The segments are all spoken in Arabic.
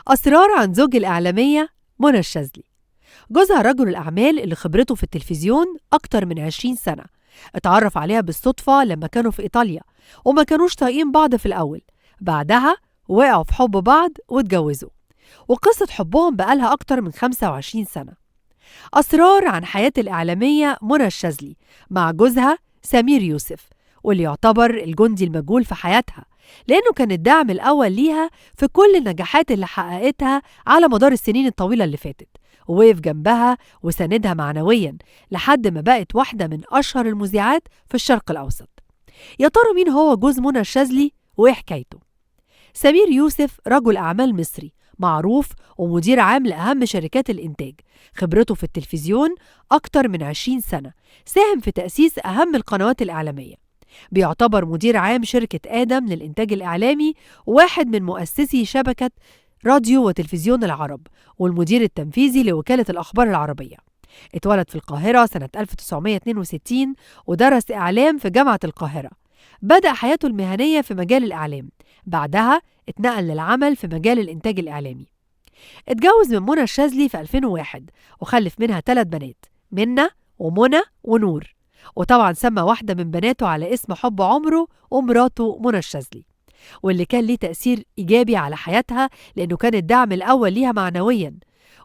أسرار عن زوج الإعلامية منى الشاذلي. جوزها رجل الأعمال اللي خبرته في التلفزيون أكتر من 20 سنة. اتعرف عليها بالصدفة لما كانوا في إيطاليا، وما كانوش طايقين بعض في الأول. بعدها وقعوا في حب بعض واتجوزوا، وقصة حبهم بقالها أكتر من 25 سنة. أسرار عن حياة الإعلامية منى الشاذلي مع جوزها سمير يوسف، واللي يعتبر الجندي المجهول في حياتها، لأنه كان الدعم الأول ليها في كل النجاحات اللي حققتها على مدار السنين الطويلة اللي فاتت، ووقف جنبها وساندها معنويا لحد ما بقت واحدة من أشهر المذيعات في الشرق الأوسط. يا ترى مين هو جوز منى الشاذلي وإيه حكايته؟ سمير يوسف رجل أعمال مصري معروف ومدير عام لأهم شركات الإنتاج. خبرته في التلفزيون أكتر من 20 سنة، ساهم في تأسيس أهم القنوات الإعلامية. بيعتبر مدير عام شركة آدم للإنتاج الإعلامي، واحد من مؤسسي شبكة راديو وتلفزيون العرب، والمدير التنفيذي لوكالة الأخبار العربية. اتولد في القاهرة سنة 1962 ودرس إعلام في جامعة القاهرة. بدأ حياته المهنية في مجال الإعلام، بعدها اتنقل للعمل في مجال الإنتاج الإعلامي. اتجوز من منى الشاذلي في 2001 وخلف منها 3 بنات، منى ومنى ونور. وطبعا سمى واحدة من بناته على اسم حب عمره ومراته منى الشاذلي، واللي كان ليه تأثير إيجابي على حياتها لأنه كان الدعم الأول ليها معنويا،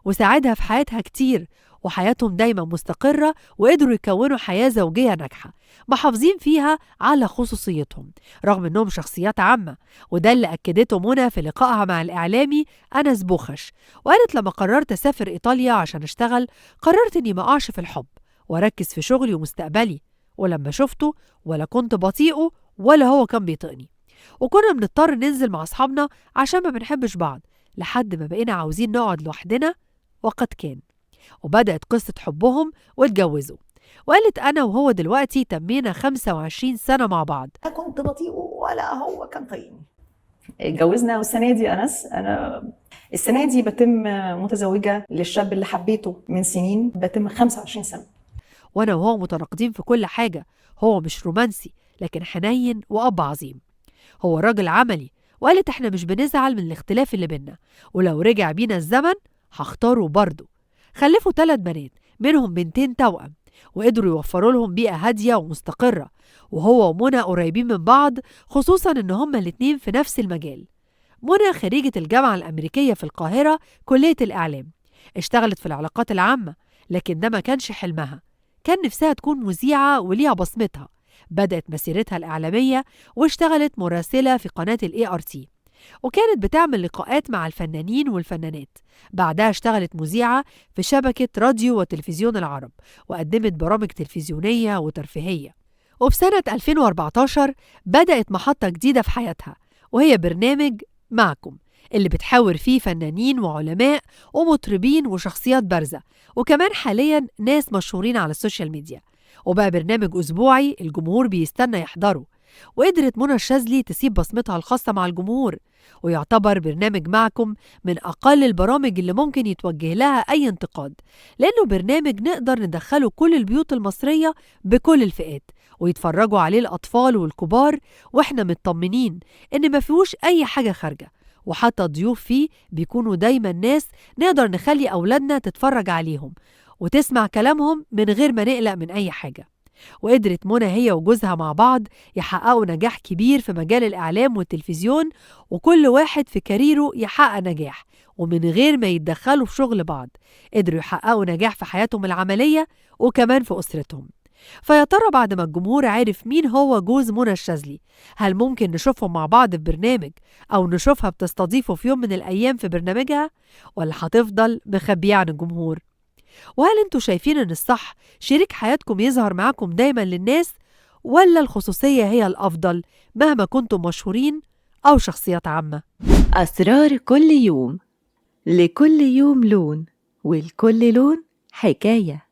وساعدها في حياتها كتير، وحياتهم دايما مستقرة، وقدروا يكونوا حياة زوجية ناجحة محافظين فيها على خصوصيتهم رغم أنهم شخصيات عامة. وده اللي أكدته منى في لقائها مع الإعلامي أنس بوخش، وقالت لما قررت أسافر إيطاليا عشان أشتغل، قررت أني ما أقعش في الحب وأركز في شغلي ومستقبلي، ولما شفته ولا كنت بطيئه ولا هو كان بيطيقني، وكنا بنضطر ننزل مع أصحابنا عشان ما بنحبش بعض، لحد ما بقينا عاوزين نقعد لوحدنا، وقد كان. وبدأت قصة حبهم واتجوزوا، وقالت أنا وهو دلوقتي تمينا 25 سنة مع بعض. لا كنت بطيئه ولا هو كان طيقني. اتجوزنا والسنة دي أنا السنة دي بتم متزوجة للشاب اللي حبيته من سنين، بتم 25 سنة. وأنا وهو متناقضين في كل حاجة. هو مش رومانسي لكن حنين وأب عظيم. هو راجل عملي، وقالت احنا مش بنزعل من الاختلاف اللي بينا، ولو رجع بينا الزمن هختاره برضه. خلفوا 3 بنات، منهم بنتين توأم، وقدروا يوفروا لهم بيئة هادية ومستقرة. وهو ومنى قريبين من بعض، خصوصا ان هما الاتنين في نفس المجال. منى خريجة الجامعة الأمريكية في القاهرة كلية الإعلام، اشتغلت في العلاقات العامة، لكن ده ما كانش حلمها. كان نفسها تكون مذيعة وليها بصمتها. بدأت مسيرتها الإعلامية واشتغلت مراسلة في قناة ART، وكانت بتعمل لقاءات مع الفنانين والفنانات. بعدها اشتغلت مذيعة في شبكة راديو وتلفزيون العرب، وقدمت برامج تلفزيونية وترفيهية. وفي سنة 2014 بدأت محطة جديدة في حياتها، وهي برنامج معكم، اللي بتحاور فيه فنانين وعلماء ومطربين وشخصيات بارزة، وكمان حاليا ناس مشهورين على السوشيال ميديا. وبقى برنامج أسبوعي الجمهور بيستنى يحضره. وقدرت منى الشاذلي تسيب بصمتها الخاصة مع الجمهور، ويعتبر برنامج معكم من أقل البرامج اللي ممكن يتوجه لها أي انتقاد، لأنه برنامج نقدر ندخله كل البيوت المصرية بكل الفئات، ويتفرجوا عليه الأطفال والكبار، وإحنا مطمنين إن ما فيهوش أي حاجة خارجة. وحتى الضيوف فيه بيكونوا دايما ناس نقدر نخلي أولادنا تتفرج عليهم وتسمع كلامهم من غير ما نقلق من أي حاجة. وقدرت منى هي وجوزها مع بعض يحققوا نجاح كبير في مجال الإعلام والتلفزيون، وكل واحد في كاريره يحقق نجاح، ومن غير ما يتدخلوا في شغل بعض قدروا يحققوا نجاح في حياتهم العملية وكمان في أسرتهم. فيا ترى بعد ما الجمهور عارف مين هو جوز منى الشاذلي، هل ممكن نشوفهم مع بعض في برنامج أو نشوفها بتستضيفه في يوم من الأيام في برنامجها، ولا هتفضل مخبية عن الجمهور؟ وهل انتوا شايفين ان الصح شريك حياتكم يظهر معاكم دايما للناس، ولا الخصوصية هي الأفضل مهما كنتم مشهورين أو شخصيات عامة؟ أسرار كل يوم، لكل يوم لون، ولكل لون حكاية.